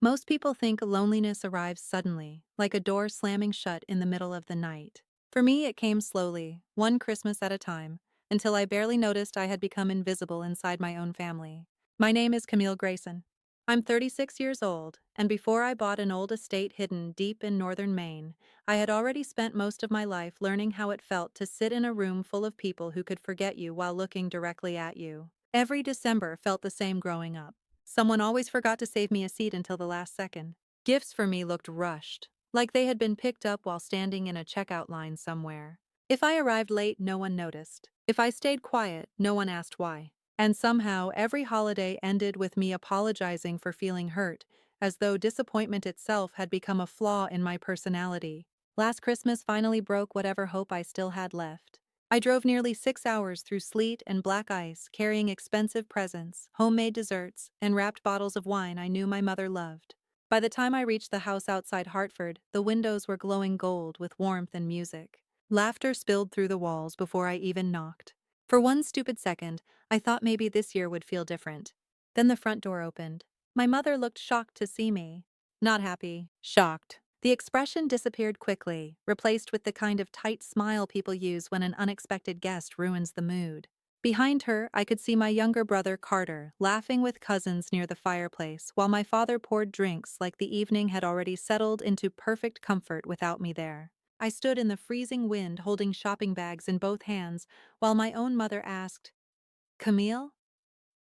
Most people think loneliness arrives suddenly, like a door slamming shut in the middle of the night. For me, it came slowly, one Christmas at a time, until I barely noticed I had become invisible inside my own family. My name is Camille Grayson. I'm 36 years old, and before I bought an old estate hidden deep in northern Maine, I had already spent most of my life learning how it felt to sit in a room full of people who could forget you while looking directly at you. Every December felt the same growing up. Someone always forgot to save me a seat until the last second. Gifts for me looked rushed, like they had been picked up while standing in a checkout line somewhere. If I arrived late, no one noticed. If I stayed quiet, no one asked why. And somehow, every holiday ended with me apologizing for feeling hurt, as though disappointment itself had become a flaw in my personality. Last Christmas finally broke whatever hope I still had left. I drove nearly 6 hours through sleet and black ice, carrying expensive presents, homemade desserts, and wrapped bottles of wine I knew my mother loved. By the time I reached the house outside Hartford, the windows were glowing gold with warmth and music. Laughter spilled through the walls before I even knocked. For one stupid second, I thought maybe this year would feel different. Then the front door opened. My mother looked shocked to see me. Not happy, shocked. The expression disappeared quickly, replaced with the kind of tight smile people use when an unexpected guest ruins the mood. Behind her, I could see my younger brother Carter, laughing with cousins near the fireplace, while my father poured drinks like the evening had already settled into perfect comfort without me there. I stood in the freezing wind holding shopping bags in both hands, while my own mother asked, "Camille,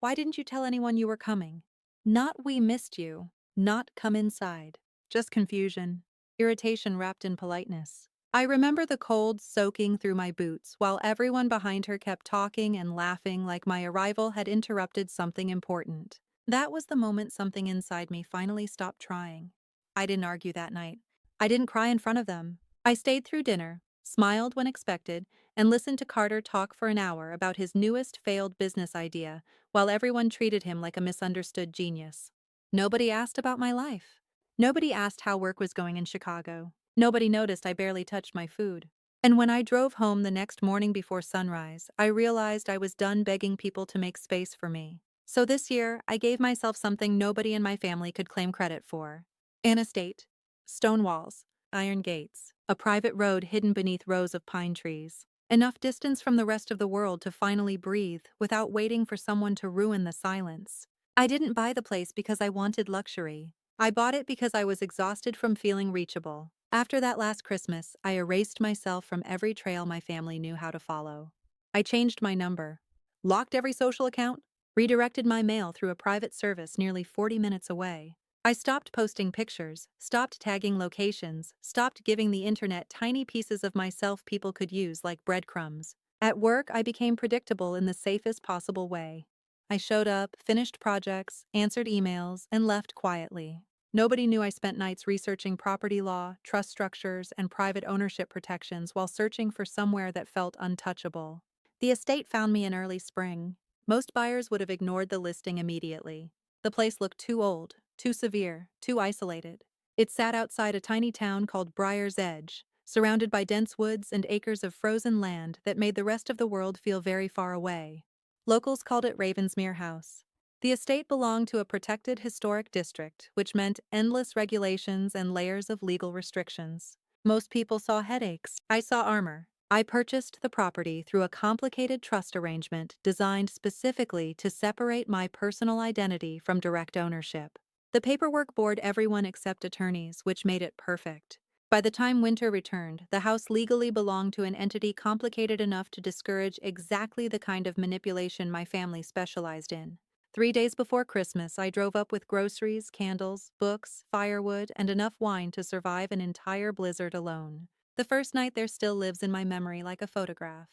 why didn't you tell anyone you were coming?" Not "we missed you," not "come inside," just confusion, irritation wrapped in politeness. I remember the cold soaking through my boots while everyone behind her kept talking and laughing like my arrival had interrupted something important. That was the moment something inside me finally stopped trying. I didn't argue that night. I didn't cry in front of them. I stayed through dinner, smiled when expected, and listened to Carter talk for an hour about his newest failed business idea while everyone treated him like a misunderstood genius. Nobody asked about my life. Nobody asked how work was going in Chicago. Nobody noticed I barely touched my food. And when I drove home the next morning before sunrise, I realized I was done begging people to make space for me. So this year, I gave myself something nobody in my family could claim credit for. An estate, stone walls, iron gates, a private road hidden beneath rows of pine trees. Enough distance from the rest of the world to finally breathe without waiting for someone to ruin the silence. I didn't buy the place because I wanted luxury. I bought it because I was exhausted from feeling reachable. After that last Christmas, I erased myself from every trail my family knew how to follow. I changed my number, locked every social account, redirected my mail through a private service nearly 40 minutes away. I stopped posting pictures, stopped tagging locations, stopped giving the internet tiny pieces of myself people could use like breadcrumbs. At work, I became predictable in the safest possible way. I showed up, finished projects, answered emails, and left quietly. Nobody knew I spent nights researching property law, trust structures, and private ownership protections while searching for somewhere that felt untouchable. The estate found me in early spring. Most buyers would have ignored the listing immediately. The place looked too old, too severe, too isolated. It sat outside a tiny town called Briar's Edge, surrounded by dense woods and acres of frozen land that made the rest of the world feel very far away. Locals called it Ravensmere House. The estate belonged to a protected historic district, which meant endless regulations and layers of legal restrictions. Most people saw headaches. I saw armor. I purchased the property through a complicated trust arrangement designed specifically to separate my personal identity from direct ownership. The paperwork bored everyone except attorneys, which made it perfect. By the time winter returned, the house legally belonged to an entity complicated enough to discourage exactly the kind of manipulation my family specialized in. 3 days before Christmas, I drove up with groceries, candles, books, firewood, and enough wine to survive an entire blizzard alone. The first night there still lives in my memory like a photograph.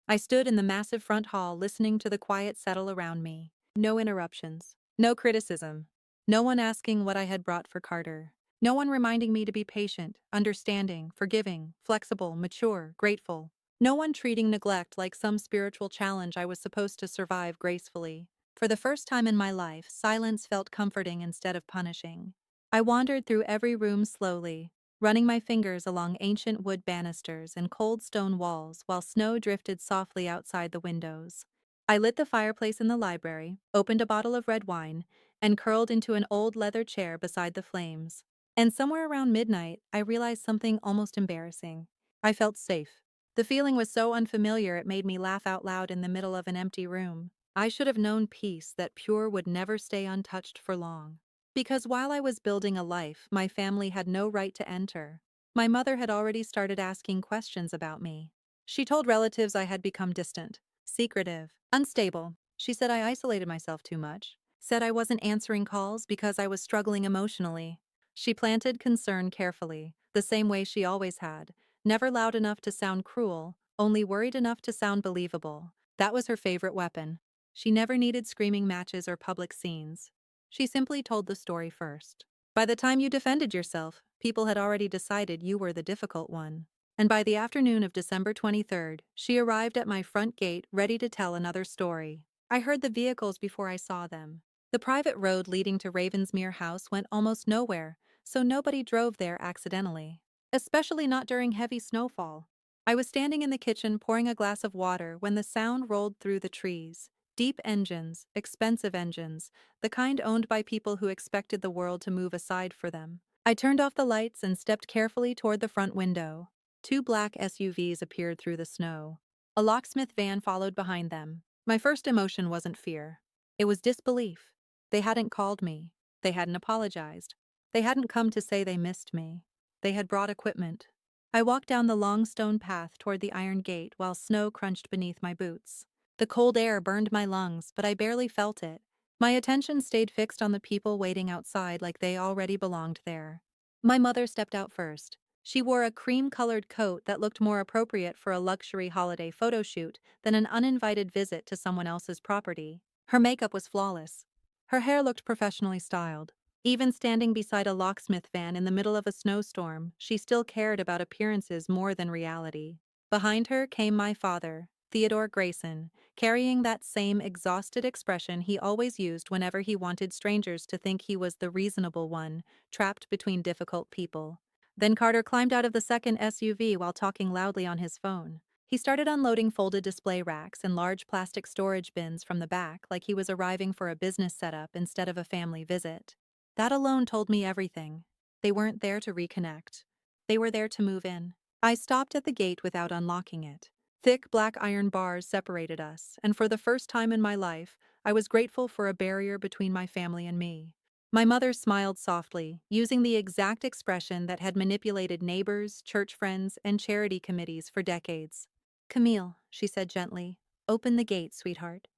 I stood in the massive front hall listening to the quiet settle around me. No interruptions. No criticism. No one asking what I had brought for Carter. No one reminding me to be patient, understanding, forgiving, flexible, mature, grateful. No one treating neglect like some spiritual challenge I was supposed to survive gracefully. For the first time in my life, silence felt comforting instead of punishing. I wandered through every room slowly, running my fingers along ancient wood banisters and cold stone walls while snow drifted softly outside the windows. I lit the fireplace in the library, opened a bottle of red wine, and curled into an old leather chair beside the flames. And somewhere around midnight, I realized something almost embarrassing. I felt safe. The feeling was so unfamiliar it made me laugh out loud in the middle of an empty room. I should have known peace, that pure would never stay untouched for long. Because while I was building a life my family had no right to enter, my mother had already started asking questions about me. She told relatives I had become distant, secretive, unstable. She said I isolated myself too much, said I wasn't answering calls because I was struggling emotionally. She planted concern carefully, the same way she always had, never loud enough to sound cruel, only worried enough to sound believable. That was her favorite weapon. She never needed screaming matches or public scenes. She simply told the story first. By the time you defended yourself, people had already decided you were the difficult one. And by the afternoon of December 23rd, she arrived at my front gate ready to tell another story. I heard the vehicles before I saw them. The private road leading to Ravensmere House went almost nowhere, so nobody drove there accidentally. Especially not during heavy snowfall. I was standing in the kitchen pouring a glass of water when the sound rolled through the trees. Deep engines, expensive engines, the kind owned by people who expected the world to move aside for them. I turned off the lights and stepped carefully toward the front window. Two black SUVs appeared through the snow. A locksmith van followed behind them. My first emotion wasn't fear. It was disbelief. They hadn't called me. They hadn't apologized. They hadn't come to say they missed me. They had brought equipment. I walked down the long stone path toward the iron gate while snow crunched beneath my boots. The cold air burned my lungs, but I barely felt it. My attention stayed fixed on the people waiting outside like they already belonged there. My mother stepped out first. She wore a cream-colored coat that looked more appropriate for a luxury holiday photo shoot than an uninvited visit to someone else's property. Her makeup was flawless. Her hair looked professionally styled. Even standing beside a locksmith van in the middle of a snowstorm, she still cared about appearances more than reality. Behind her came my father, Theodore Grayson, carrying that same exhausted expression he always used whenever he wanted strangers to think he was the reasonable one, trapped between difficult people. Then Carter climbed out of the second SUV while talking loudly on his phone. He started unloading folded display racks and large plastic storage bins from the back like he was arriving for a business setup instead of a family visit. That alone told me everything. They weren't there to reconnect. They were there to move in. I stopped at the gate without unlocking it. Thick black iron bars separated us, and for the first time in my life, I was grateful for a barrier between my family and me. My mother smiled softly, using the exact expression that had manipulated neighbors, church friends, and charity committees for decades. "Camille," she said gently, "open the gate, sweetheart.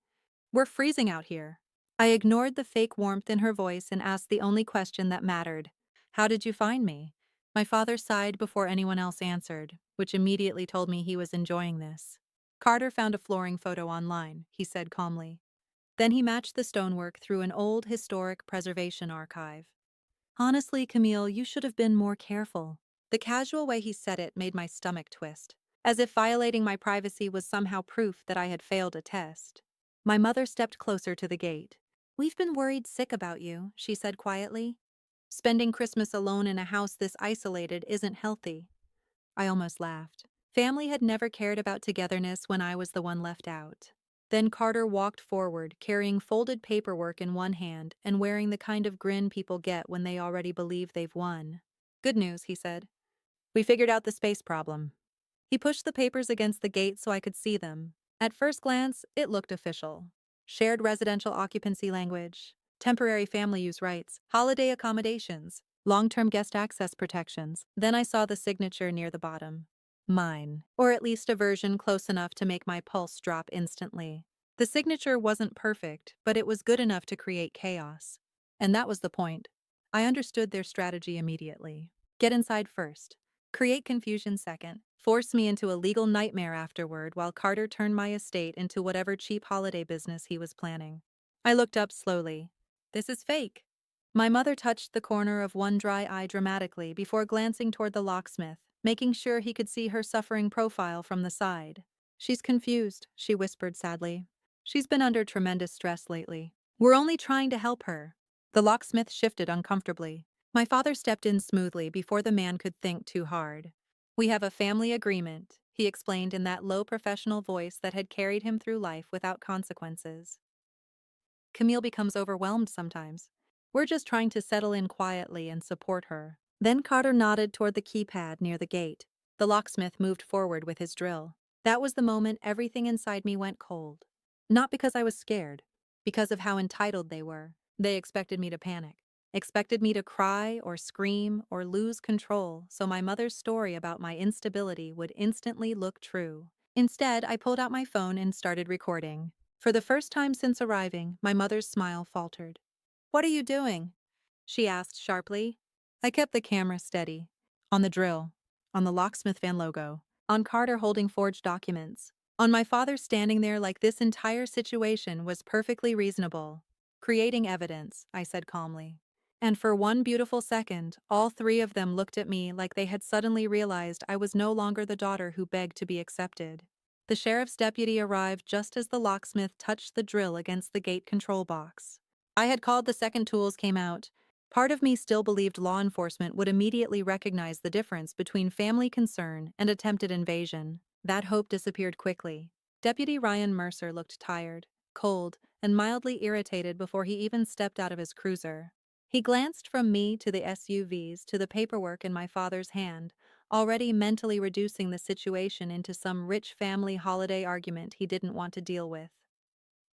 We're freezing out here." I ignored the fake warmth in her voice and asked the only question that mattered. "How did you find me?" My father sighed before anyone else answered, which immediately told me he was enjoying this. "Carter found a flooring photo online," he said calmly. Then he matched the stonework through an old historic preservation archive. "Honestly, Camille, you should have been more careful." The casual way he said it made my stomach twist, as if violating my privacy was somehow proof that I had failed a test. My mother stepped closer to the gate. "We've been worried sick about you," she said quietly. "Spending Christmas alone in a house this isolated isn't healthy." I almost laughed. Family had never cared about togetherness when I was the one left out. Then Carter walked forward, carrying folded paperwork in one hand and wearing the kind of grin people get when they already believe they've won. "Good news," he said. "We figured out the space problem." He pushed the papers against the gate so I could see them. At first glance, it looked official. Shared residential occupancy language, temporary family use rights, holiday accommodations, long-term guest access protections. Then I saw the signature near the bottom. Mine, or at least a version close enough to make my pulse drop instantly. The signature wasn't perfect, but it was good enough to create chaos. And that was the point. I understood their strategy immediately. Get inside first. Create confusion second. Force me into a legal nightmare afterward while Carter turned my estate into whatever cheap holiday business he was planning. I looked up slowly. "This is fake." My mother touched the corner of one dry eye dramatically before glancing toward the locksmith, making sure he could see her suffering profile from the side. "She's confused," she whispered sadly. "She's been under tremendous stress lately. We're only trying to help her." The locksmith shifted uncomfortably. My father stepped in smoothly before the man could think too hard. "We have a family agreement," he explained in that low professional voice that had carried him through life without consequences. "Camille becomes overwhelmed sometimes," We're just trying to settle in quietly and support her. Then Carter nodded toward the keypad near the gate. The locksmith moved forward with his drill. That was the moment everything inside me went cold. Not because I was scared, because of how entitled they were. They expected me to panic, expected me to cry or scream or lose control so my mother's story about my instability would instantly look true. Instead, I pulled out my phone and started recording. For the first time since arriving, my mother's smile faltered. "What are you doing?" she asked sharply. I kept the camera steady. On the drill, on the locksmith van logo, on Carter holding forged documents, on my father standing there like this entire situation was perfectly reasonable. "Creating evidence," I said calmly. And for one beautiful second, all three of them looked at me like they had suddenly realized I was no longer the daughter who begged to be accepted. The sheriff's deputy arrived just as the locksmith touched the drill against the gate control box. I had called the second tools came out. Part of me still believed law enforcement would immediately recognize the difference between family concern and attempted invasion. That hope disappeared quickly. Deputy Ryan Mercer looked tired, cold, and mildly irritated before he even stepped out of his cruiser. He glanced from me to the SUVs to the paperwork in my father's hand, already mentally reducing the situation into some rich family holiday argument he didn't want to deal with.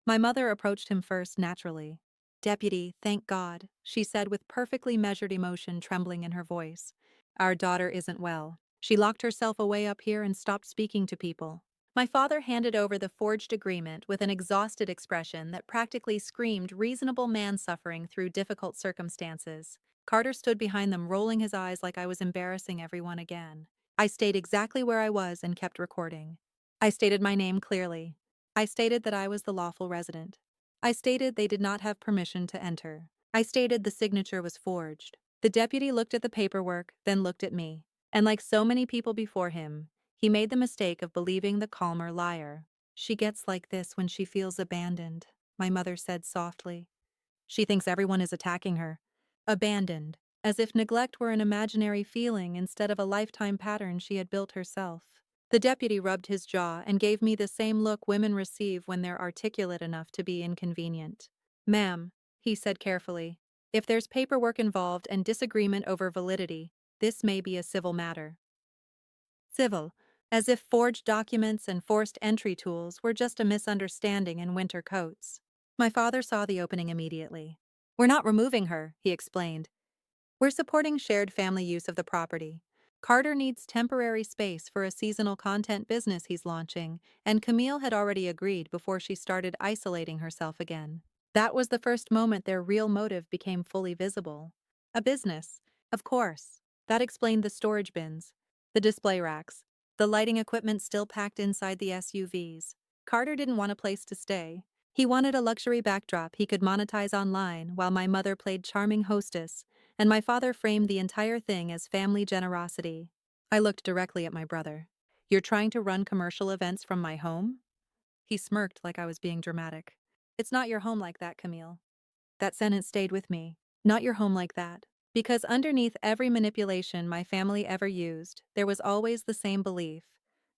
My mother approached him first naturally. "Deputy, thank God," she said with perfectly measured emotion trembling in her voice. "Our daughter isn't well. She locked herself away up here and stopped speaking to people." My father handed over the forged agreement with an exhausted expression that practically screamed reasonable man suffering through difficult circumstances. Carter stood behind them, rolling his eyes like I was embarrassing everyone again. I stayed exactly where I was and kept recording. I stated my name clearly. I stated that I was the lawful resident. I stated they did not have permission to enter. I stated the signature was forged. The deputy looked at the paperwork, then looked at me. And like so many people before him, he made the mistake of believing the calmer liar. "She gets like this when she feels abandoned," my mother said softly. "She thinks everyone is attacking her." Abandoned, as if neglect were an imaginary feeling instead of a lifetime pattern she had built herself. The deputy rubbed his jaw and gave me the same look women receive when they're articulate enough to be inconvenient. "Ma'am," he said carefully, "if there's paperwork involved and disagreement over validity, this may be a civil matter." Civil, as if forged documents and forced entry tools were just a misunderstanding in winter coats. My father saw the opening immediately. "We're not removing her," he explained. "We're supporting shared family use of the property. Carter needs temporary space for a seasonal content business he's launching, and Camille had already agreed before she started isolating herself again." That was the first moment their real motive became fully visible. A business, of course. That explained the storage bins, the display racks, the lighting equipment still packed inside the SUVs. Carter didn't want a place to stay. He wanted a luxury backdrop he could monetize online while my mother played charming hostess, and my father framed the entire thing as family generosity. I looked directly at my brother. "You're trying to run commercial events from my home?" He smirked like I was being dramatic. "It's not your home like that, Camille." That sentence stayed with me. Not your home like that. Because underneath every manipulation my family ever used, there was always the same belief.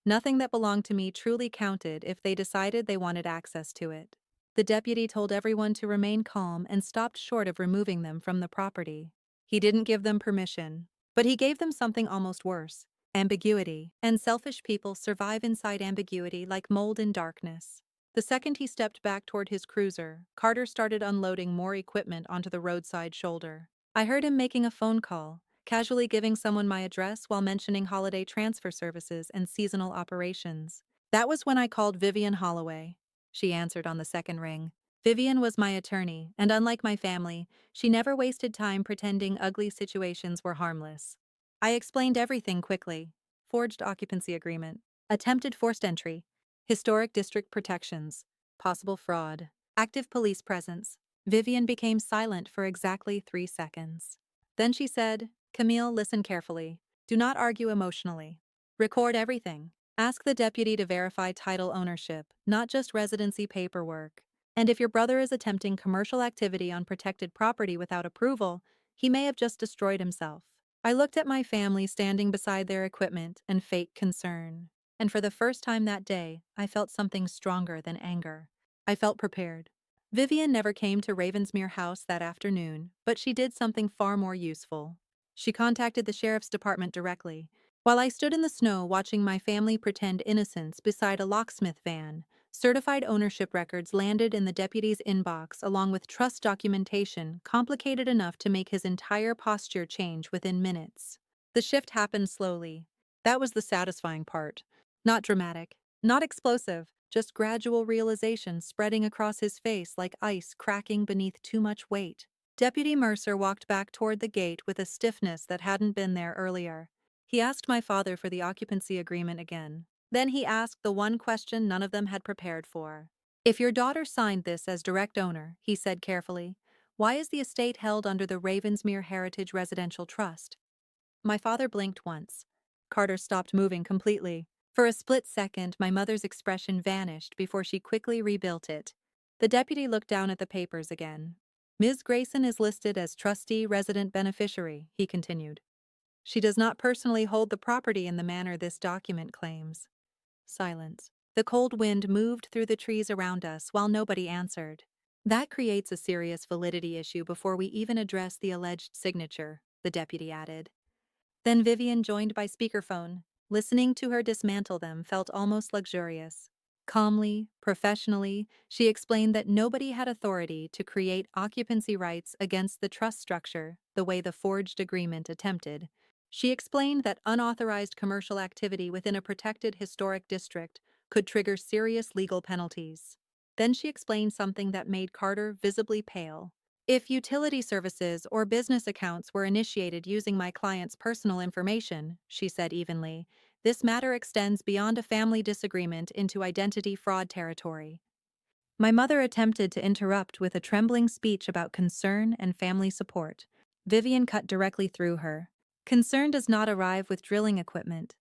Nothing that belonged to me truly counted if they decided they wanted access to it. The deputy told everyone to remain calm and stopped short of removing them from the property. He didn't give them permission, but he gave them something almost worse: ambiguity. And selfish people survive inside ambiguity like mold in darkness. The second he stepped back toward his cruiser, Carter started unloading more equipment onto the roadside shoulder. I heard him making a phone call, casually giving someone my address while mentioning holiday transfer services and seasonal operations. That was when I called Vivian Holloway. She answered on the second ring. Vivian was my attorney, and unlike my family, she never wasted time pretending ugly situations were harmless. I explained everything quickly. Forged occupancy agreement, attempted forced entry, historic district protections, possible fraud, active police presence. Vivian became silent for exactly 3 seconds. Then she said, "Camille, listen carefully. Do not argue emotionally. Record everything. Ask the deputy to verify title ownership, not just residency paperwork. And if your brother is attempting commercial activity on protected property without approval, he may have just destroyed himself." I looked at my family standing beside their equipment and fake concern. And for the first time that day, I felt something stronger than anger. I felt prepared. Vivian never came to Ravensmere House that afternoon, but she did something far more useful. She contacted the sheriff's department directly. While I stood in the snow watching my family pretend innocence beside a locksmith van, certified ownership records landed in the deputy's inbox along with trust documentation complicated enough to make his entire posture change within minutes. The shift happened slowly. That was the satisfying part. Not dramatic, not explosive, just gradual realization spreading across his face like ice cracking beneath too much weight. Deputy Mercer walked back toward the gate with a stiffness that hadn't been there earlier. He asked my father for the occupancy agreement again. Then he asked the one question none of them had prepared for. If your daughter signed this as direct owner, he said carefully, why is the estate held under the Ravensmere Heritage Residential Trust? My father blinked once. Carter stopped moving completely. For a split second, my mother's expression vanished before she quickly rebuilt it. The deputy looked down at the papers again. Ms. Grayson is listed as trustee resident beneficiary, he continued. She does not personally hold the property in the manner this document claims. Silence. The cold wind moved through the trees around us while nobody answered. That creates a serious validity issue before we even address the alleged signature, the deputy added. Then Vivian joined by speakerphone. Listening to her dismantle them felt almost luxurious. Calmly, professionally, she explained that nobody had authority to create occupancy rights against the trust structure the way the forged agreement attempted. She explained that unauthorized commercial activity within a protected historic district could trigger serious legal penalties. Then she explained something that made Carter visibly pale. If utility services or business accounts were initiated using my client's personal information, she said evenly, this matter extends beyond a family disagreement into identity fraud territory. My mother attempted to interrupt with a trembling speech about concern and family support. Vivian cut directly through her. Concern does not arrive with drilling equipment.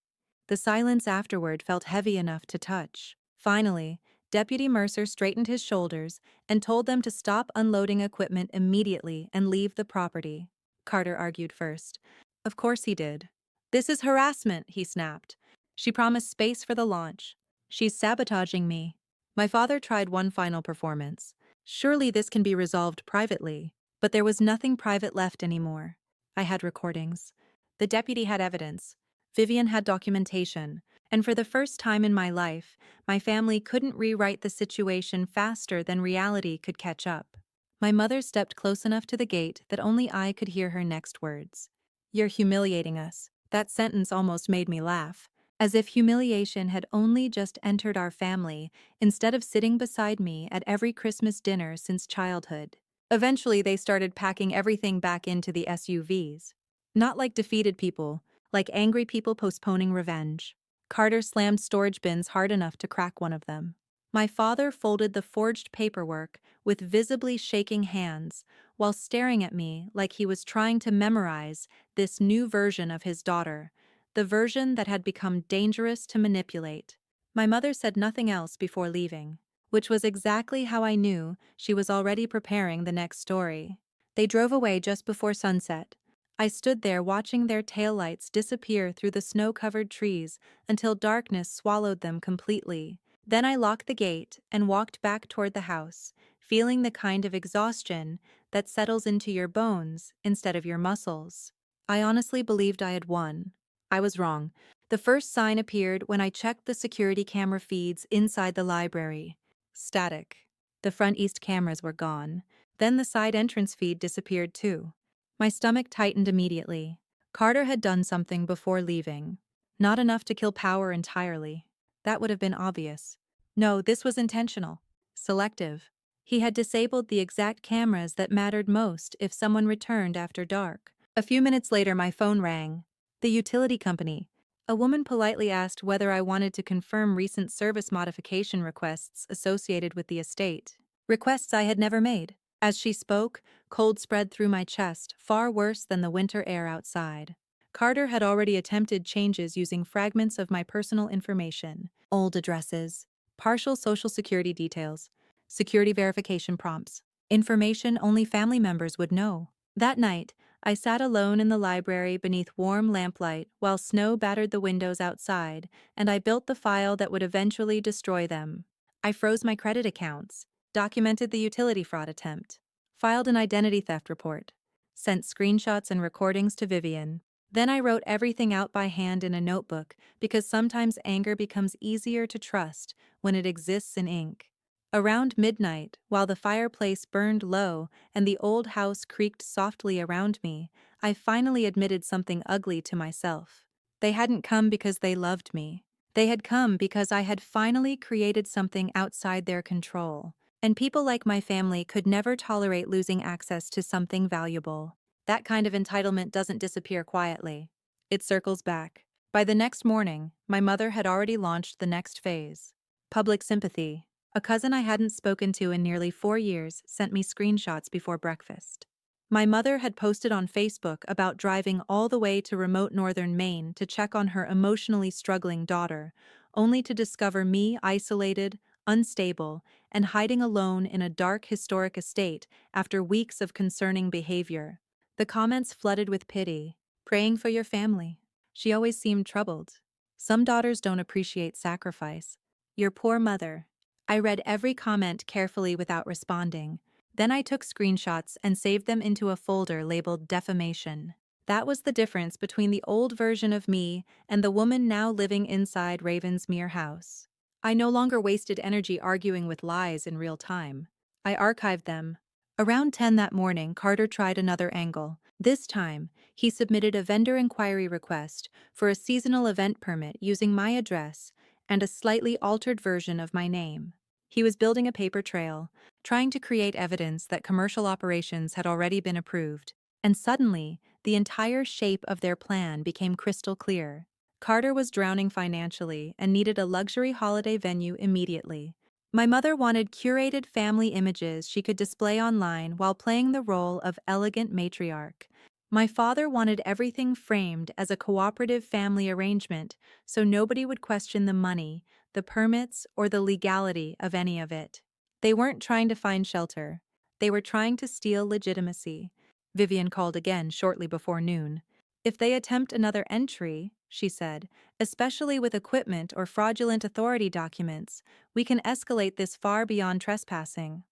The silence afterward felt heavy enough to touch. Finally, Deputy Mercer straightened his shoulders and told them to stop unloading equipment immediately and leave the property. Carter argued first. Of course he did. This is harassment, he snapped. She promised space for the launch. She's sabotaging me. My father tried one final performance. Surely this can be resolved privately. But there was nothing private left anymore. I had recordings. The deputy had evidence. Vivian had documentation. And for the first time in my life, my family couldn't rewrite the situation faster than reality could catch up. My mother stepped close enough to the gate that only I could hear her next words. You're humiliating us. That sentence almost made me laugh. As if humiliation had only just entered our family, instead of sitting beside me at every Christmas dinner since childhood. Eventually, they started packing everything back into the SUVs. Not like defeated people, like angry people postponing revenge. Carter slammed storage bins hard enough to crack one of them. My father folded the forged paperwork with visibly shaking hands while staring at me like he was trying to memorize this new version of his daughter, the version that had become dangerous to manipulate. My mother said nothing else before leaving, which was exactly how I knew she was already preparing the next story. They drove away just before sunset. I stood there watching their taillights disappear through the snow-covered trees until darkness swallowed them completely. Then I locked the gate and walked back toward the house, feeling the kind of exhaustion that settles into your bones instead of your muscles. I honestly believed I had won. I was wrong. The first sign appeared when I checked the security camera feeds inside the library. Static. The front east cameras were gone. Then the side entrance feed disappeared too. My stomach tightened immediately. Carter had done something before leaving. Not enough to kill power entirely. That would have been obvious. No, this was intentional. Selective. He had disabled the exact cameras that mattered most if someone returned after dark. A few minutes later, my phone rang. The utility company. A woman politely asked whether I wanted to confirm recent service modification requests associated with the estate. Requests I had never made. As she spoke, cold spread through my chest, far worse than the winter air outside. Carter had already attempted changes using fragments of my personal information, old addresses, partial social security details, security verification prompts, information only family members would know. That night, I sat alone in the library beneath warm lamplight while snow battered the windows outside, and I built the file that would eventually destroy them. I froze my credit accounts. documented the utility fraud attempt, filed an identity theft report, sent screenshots and recordings to Vivian. Then I wrote everything out by hand in a notebook because sometimes anger becomes easier to trust when it exists in ink. Around midnight, while the fireplace burned low and the old house creaked softly around me, I finally admitted something ugly to myself. They hadn't come because they loved me. They had come because I had finally created something outside their control. And people like my family could never tolerate losing access to something valuable. That kind of entitlement doesn't disappear quietly. It circles back. By the next morning, my mother had already launched the next phase. Public sympathy. A cousin I hadn't spoken to in nearly 4 years sent me screenshots before breakfast. My mother had posted on Facebook about driving all the way to remote northern Maine to check on her emotionally struggling daughter, only to discover me isolated, unstable, and hiding alone in a dark historic estate after weeks of concerning behavior. The comments flooded with pity. Praying for your family. She always seemed troubled. Some daughters don't appreciate sacrifice. Your poor mother. I read every comment carefully without responding. Then I took screenshots and saved them into a folder labeled defamation. That was the difference between the old version of me and the woman now living inside Ravensmere House. I no longer wasted energy arguing with lies in real time. I archived them. Around 10 that morning, Carter tried another angle. This time, he submitted a vendor inquiry request for a seasonal event permit using my address and a slightly altered version of my name. He was building a paper trail, trying to create evidence that commercial operations had already been approved, and suddenly, the entire shape of their plan became crystal clear. Carter was drowning financially and needed a luxury holiday venue immediately. My mother wanted curated family images she could display online while playing the role of elegant matriarch. My father wanted everything framed as a cooperative family arrangement so nobody would question the money, the permits, or the legality of any of it. They weren't trying to find shelter. They were trying to steal legitimacy. Vivian called again shortly before noon. If they attempt another entry, she said, especially with equipment or fraudulent authority documents, we can escalate this far beyond trespassing.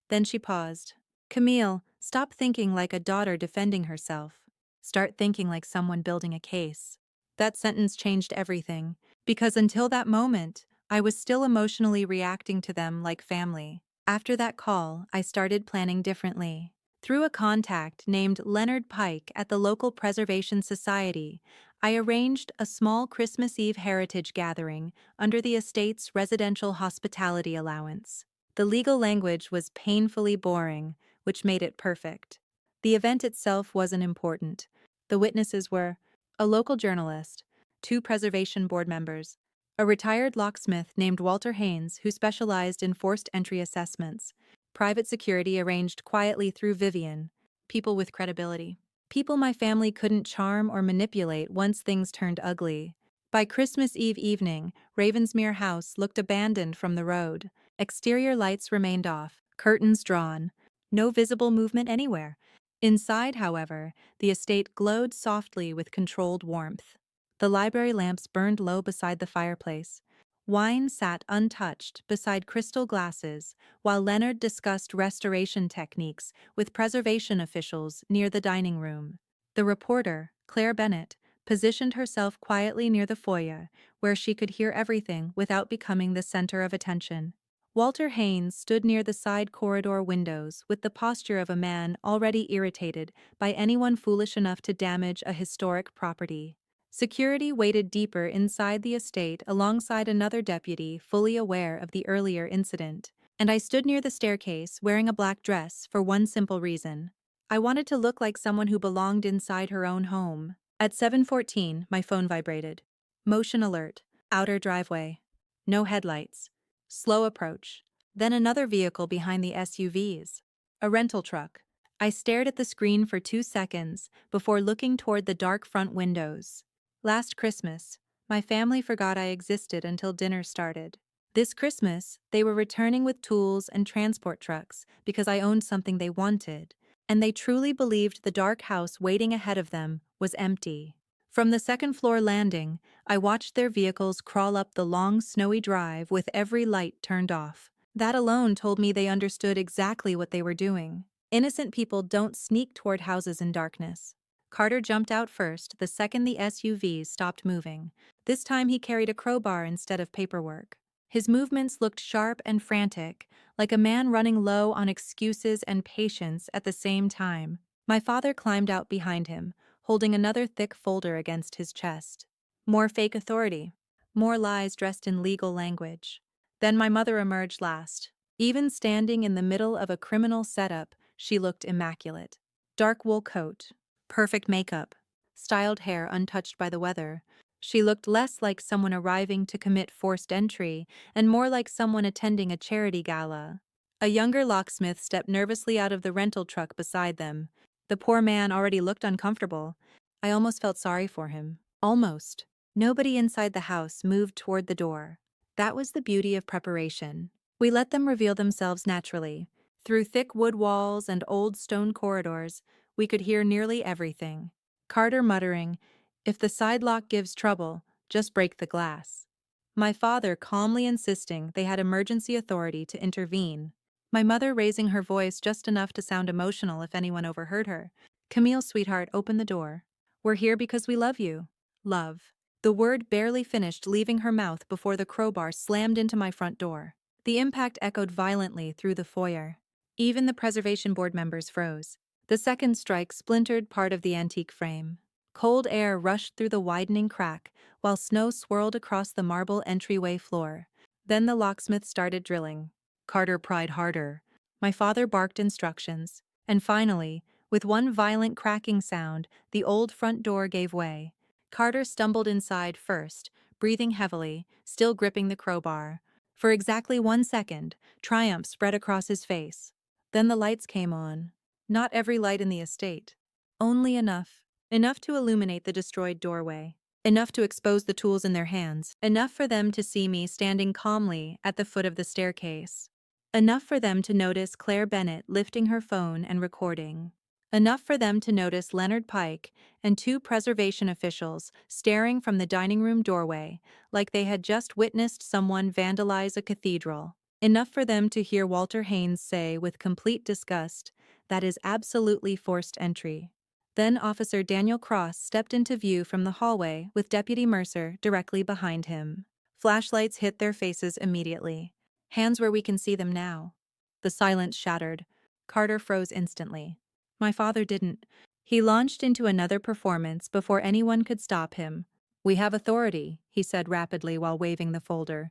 Then she paused. Camille, stop thinking like a daughter defending herself. Start thinking like someone building a case. That sentence changed everything, because until that moment, I was still emotionally reacting to them like family. After that call, I started planning differently. Through a contact named Leonard Pike at the local Preservation Society, I arranged a small Christmas Eve heritage gathering under the estate's residential hospitality allowance. The legal language was painfully boring, which made it perfect. The event itself wasn't important. The witnesses were a local journalist, 2 preservation board members, a retired locksmith named Walter Haynes who specialized in forced entry assessments, private security arranged quietly through Vivian, people with credibility. People my family couldn't charm or manipulate once things turned ugly. By Christmas Eve evening, Ravensmere House looked abandoned from the road. Exterior lights remained off, curtains drawn, no visible movement anywhere. Inside, however, the estate glowed softly with controlled warmth. The library lamps burned low beside the fireplace. Wine sat untouched beside crystal glasses, while Leonard discussed restoration techniques with preservation officials near the dining room. The reporter, Claire Bennett, positioned herself quietly near the foyer, where she could hear everything without becoming the center of attention. Walter Haynes stood near the side corridor windows with the posture of a man already irritated by anyone foolish enough to damage a historic property. Security waited deeper inside the estate alongside another deputy fully aware of the earlier incident, and I stood near the staircase wearing a black dress for one simple reason. I wanted to look like someone who belonged inside her own home. At 7:14, my phone vibrated. Motion alert. Outer driveway. No headlights. Slow approach. Then another vehicle behind the SUVs. A rental truck. I stared at the screen for 2 seconds before looking toward the dark front windows. Last Christmas, my family forgot I existed until dinner started. This Christmas, they were returning with tools and transport trucks because I owned something they wanted, and they truly believed the dark house waiting ahead of them was empty. From the second-floor landing, I watched their vehicles crawl up the long, snowy drive with every light turned off. That alone told me they understood exactly what they were doing. Innocent people don't sneak toward houses in darkness. Carter jumped out first the second the SUVs stopped moving. This time he carried a crowbar instead of paperwork. His movements looked sharp and frantic, like a man running low on excuses and patience at the same time. My father climbed out behind him, holding another thick folder against his chest. More fake authority. More lies dressed in legal language. Then my mother emerged last. Even standing in the middle of a criminal setup, she looked immaculate. Dark wool coat, perfect makeup, styled hair untouched by the weather. She looked less like someone arriving to commit forced entry and more like someone attending a charity gala. A younger locksmith stepped nervously out of the rental truck beside them. The poor man already looked uncomfortable. I almost felt sorry for him. Almost. Nobody inside the house moved toward the door. That was the beauty of preparation. We let them reveal themselves naturally. Through thick wood walls and old stone corridors, we could hear nearly everything. Carter muttering, "If the side lock gives trouble, just break the glass." My father calmly insisting they had emergency authority to intervene. My mother raising her voice just enough to sound emotional if anyone overheard her. "Camille, sweetheart, open the door. We're here because we love you." Love. The word barely finished leaving her mouth before the crowbar slammed into my front door. The impact echoed violently through the foyer. Even the preservation board members froze. The second strike splintered part of the antique frame. Cold air rushed through the widening crack, while snow swirled across the marble entryway floor. Then the locksmith started drilling. Carter pried harder. My father barked instructions. And finally, with one violent cracking sound, the old front door gave way. Carter stumbled inside first, breathing heavily, still gripping the crowbar. For exactly 1 second, triumph spread across his face. Then the lights came on. Not every light in the estate. Only enough. Enough to illuminate the destroyed doorway. Enough to expose the tools in their hands. Enough for them to see me standing calmly at the foot of the staircase. Enough for them to notice Claire Bennett lifting her phone and recording. Enough for them to notice Leonard Pike and two preservation officials staring from the dining room doorway like they had just witnessed someone vandalize a cathedral. Enough for them to hear Walter Haynes say with complete disgust, "That is absolutely forced entry." Then Officer Daniel Cross stepped into view from the hallway with Deputy Mercer directly behind him. Flashlights hit their faces immediately. Hands where we can see them now. The silence shattered. Carter froze instantly. My father didn't. He launched into another performance before anyone could stop him. "We have authority," he said rapidly while waving the folder.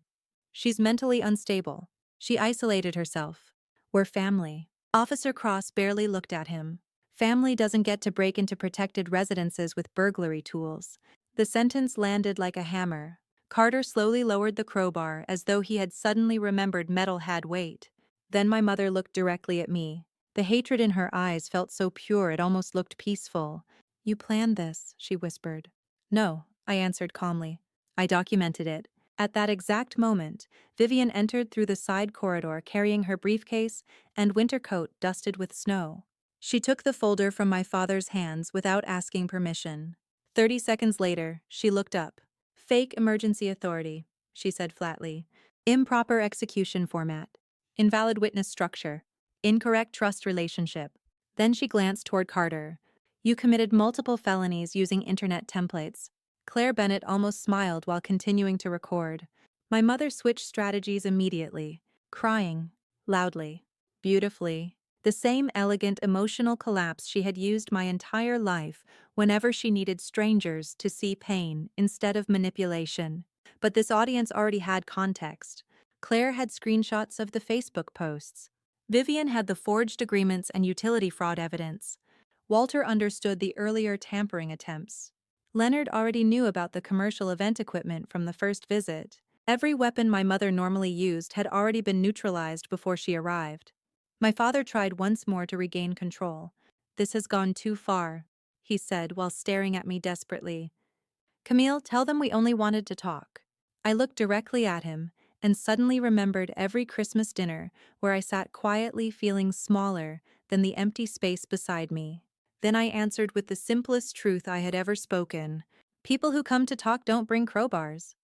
"She's mentally unstable. She isolated herself. We're family." Officer Cross barely looked at him. Family doesn't get to break into protected residences with burglary tools. The sentence landed like a hammer. Carter slowly lowered the crowbar as though he had suddenly remembered metal had weight. Then my mother looked directly at me. The hatred in her eyes felt so pure it almost looked peaceful. "You planned this," she whispered. "No," I answered calmly. "I documented it." At that exact moment, Vivian entered through the side corridor carrying her briefcase and winter coat dusted with snow. She took the folder from my father's hands without asking permission. 30 seconds later, she looked up. "Fake emergency authority," she said flatly. "Improper execution format. Invalid witness structure. Incorrect trust relationship." Then she glanced toward Carter. "You committed multiple felonies using internet templates." Claire Bennett almost smiled while continuing to record. My mother switched strategies immediately, crying, loudly, beautifully. The same elegant emotional collapse she had used my entire life whenever she needed strangers to see pain instead of manipulation. But this audience already had context. Claire had screenshots of the Facebook posts. Vivian had the forged agreements and utility fraud evidence. Walter understood the earlier tampering attempts. Leonard already knew about the commercial event equipment from the first visit. Every weapon my mother normally used had already been neutralized before she arrived. My father tried once more to regain control. "This has gone too far," he said while staring at me desperately. "Camille, tell them we only wanted to talk." I looked directly at him and suddenly remembered every Christmas dinner where I sat quietly feeling smaller than the empty space beside me. Then I answered with the simplest truth I had ever spoken. "People who come to talk don't bring crowbars."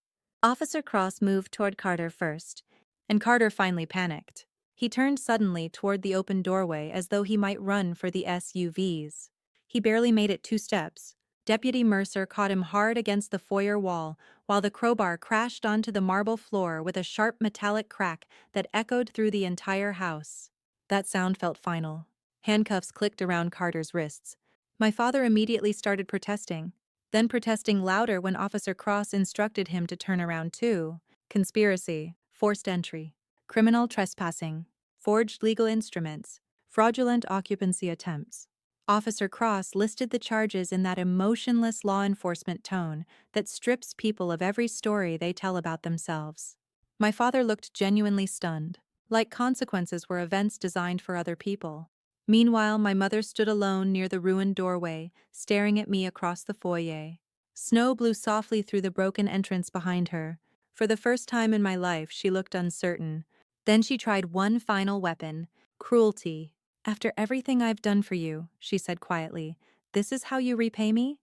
Officer Cross moved toward Carter first, and Carter finally panicked. He turned suddenly toward the open doorway as though he might run for the SUVs. He barely made it 2 steps. Deputy Mercer caught him hard against the foyer wall, while the crowbar crashed onto the marble floor with a sharp metallic crack that echoed through the entire house. That sound felt final. Handcuffs clicked around Carter's wrists. My father immediately started protesting, then protesting louder when Officer Cross instructed him to turn around too. Conspiracy, forced entry, criminal trespassing, forged legal instruments, fraudulent occupancy attempts. Officer Cross listed the charges in that emotionless law enforcement tone that strips people of every story they tell about themselves. My father looked genuinely stunned, like consequences were events designed for other people. Meanwhile, my mother stood alone near the ruined doorway, staring at me across the foyer. Snow blew softly through the broken entrance behind her. For the first time in my life, she looked uncertain. Then she tried one final weapon: cruelty. "After everything I've done for you," she said quietly, "this is how you repay me?"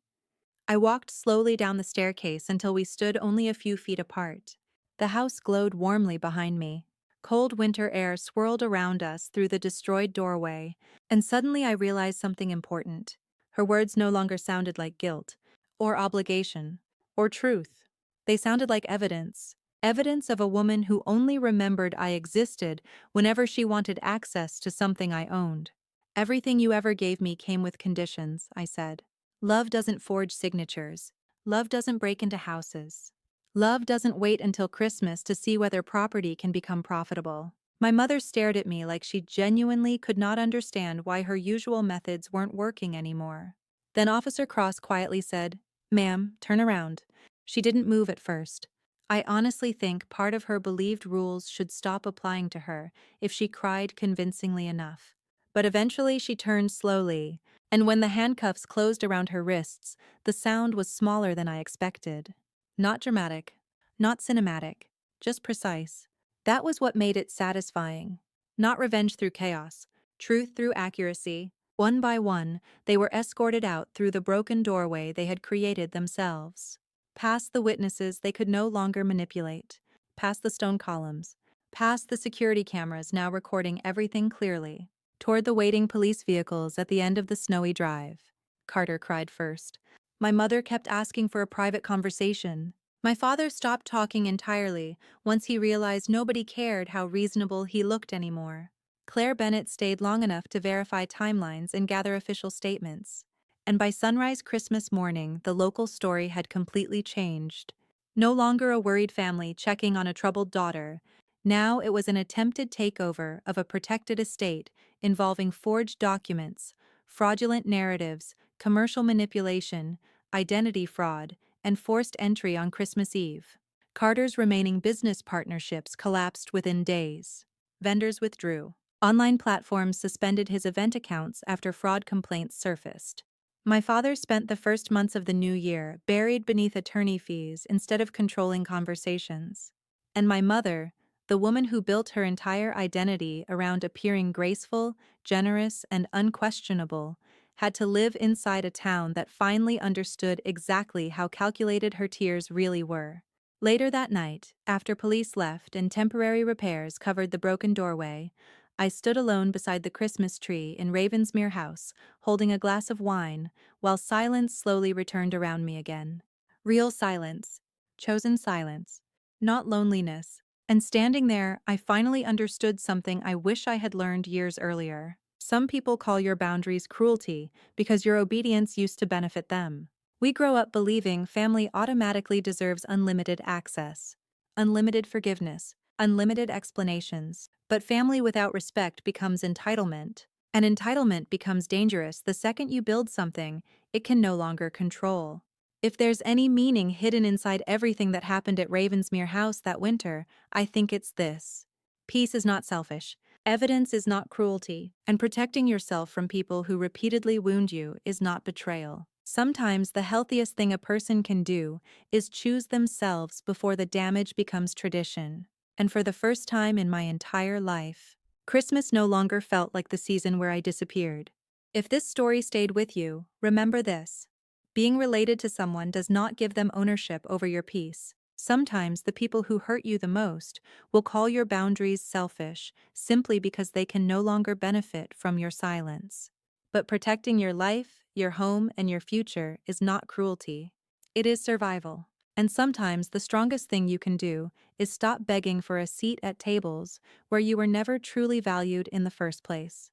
I walked slowly down the staircase until we stood only a few feet apart. The house glowed warmly behind me. Cold winter air swirled around us through the destroyed doorway, and suddenly I realized something important. Her words no longer sounded like guilt, or obligation, or truth. They sounded like evidence. Evidence of a woman who only remembered I existed whenever she wanted access to something I owned. "Everything you ever gave me came with conditions," I said. "Love doesn't forge signatures. Love doesn't break into houses. Love doesn't wait until Christmas to see whether property can become profitable." My mother stared at me like she genuinely could not understand why her usual methods weren't working anymore. Then Officer Cross quietly said, "Ma'am, turn around." She didn't move at first. I honestly think part of her believed rules should stop applying to her if she cried convincingly enough. But eventually she turned slowly, and when the handcuffs closed around her wrists, the sound was smaller than I expected. Not dramatic, not cinematic, just precise. That was what made it satisfying. Not revenge through chaos, truth through accuracy. One by one, they were escorted out through the broken doorway they had created themselves. Past the witnesses they could no longer manipulate, past the stone columns, past the security cameras now recording everything clearly, toward the waiting police vehicles at the end of the snowy drive. Carter cried first. My mother kept asking for a private conversation. My father stopped talking entirely once he realized nobody cared how reasonable he looked anymore. Claire Bennett stayed long enough to verify timelines and gather official statements. And by sunrise Christmas morning, the local story had completely changed. No longer a worried family checking on a troubled daughter. Now it was an attempted takeover of a protected estate involving forged documents, fraudulent narratives, commercial manipulation, identity fraud, and forced entry on Christmas Eve. Carter's remaining business partnerships collapsed within days. Vendors withdrew. Online platforms suspended his event accounts after fraud complaints surfaced. My father spent the first months of the new year buried beneath attorney fees instead of controlling conversations. And my mother, the woman who built her entire identity around appearing graceful, generous, and unquestionable, had to live inside a town that finally understood exactly how calculated her tears really were. Later that night, after police left and temporary repairs covered the broken doorway, I stood alone beside the Christmas tree in Ravensmere House, holding a glass of wine, while silence slowly returned around me again. Real silence. Chosen silence. Not loneliness. And standing there, I finally understood something I wish I had learned years earlier. Some people call your boundaries cruelty because your obedience used to benefit them. We grow up believing family automatically deserves unlimited access, unlimited forgiveness, unlimited explanations. But family without respect becomes entitlement. And entitlement becomes dangerous the second you build something it can no longer control. If there's any meaning hidden inside everything that happened at Ravensmere House that winter, I think it's this. Peace is not selfish. Evidence is not cruelty, and protecting yourself from people who repeatedly wound you is not betrayal. Sometimes the healthiest thing a person can do is choose themselves before the damage becomes tradition. And for the first time in my entire life, Christmas no longer felt like the season where I disappeared. If this story stayed with you, remember this. Being related to someone does not give them ownership over your peace. Sometimes the people who hurt you the most will call your boundaries selfish simply because they can no longer benefit from your silence. But protecting your life, your home, and your future is not cruelty. It is survival. And sometimes the strongest thing you can do is stop begging for a seat at tables where you were never truly valued in the first place.